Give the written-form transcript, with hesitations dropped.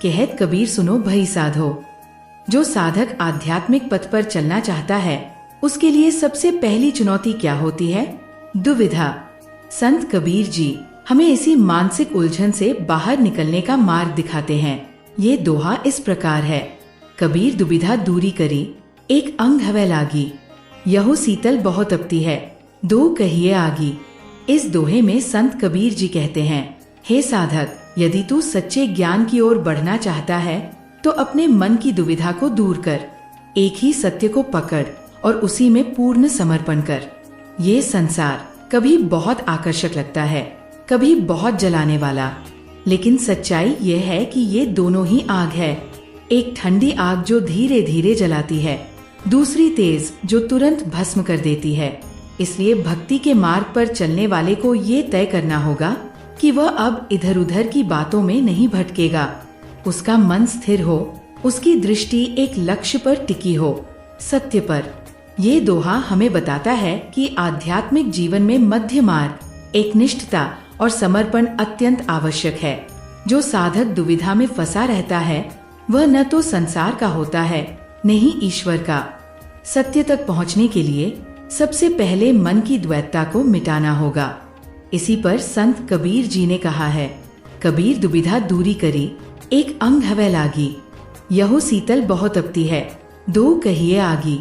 कहत कबीर सुनो भई साधो। जो साधक आध्यात्मिक पथ पर चलना चाहता है उसके लिए सबसे पहली चुनौती क्या होती है? दुविधा। संत कबीर जी हमें इसी मानसिक उलझन से बाहर निकलने का मार्ग दिखाते हैं। ये दोहा इस प्रकार है। कबीर दुविधा दूरी करी, एक अंग हवै लागी, यहो शीतल बहुत तपती है, दो कहिए आगी। इस दोहे में संत कबीर जी कहते हैं, हे साधक, यदि तू सच्चे ज्ञान की ओर बढ़ना चाहता है तो अपने मन की दुविधा को दूर कर, एक ही सत्य को पकड़ और उसी में पूर्ण समर्पण कर। ये संसार कभी बहुत आकर्षक लगता है, कभी बहुत जलाने वाला, लेकिन सच्चाई ये है कि ये दोनों ही आग है। एक ठंडी आग जो धीरे धीरे जलाती है, दूसरी तेज जो तुरंत भस्म कर देती है। इसलिए भक्ति के मार्ग पर चलने वाले को ये तय करना होगा कि वह अब इधर उधर की बातों में नहीं भटकेगा। उसका मन स्थिर हो, उसकी दृष्टि एक लक्ष्य पर टिकी हो, सत्य पर। ये दोहा हमें बताता है कि आध्यात्मिक जीवन में मध्य मार्ग, एकनिष्ठता और समर्पण अत्यंत आवश्यक है। जो साधक दुविधा में फंसा रहता है वह न तो संसार का होता है न ही ईश्वर का। सत्य तक पहुंचने के लिए सबसे पहले मन की द्वैतता को मिटाना होगा। इसी पर संत कबीर जी ने कहा है, कबीर दुविधा दूरी करी, एक अंग हवै लागी, यहो शीतल बहुत तपती है, दो कहिए आगी।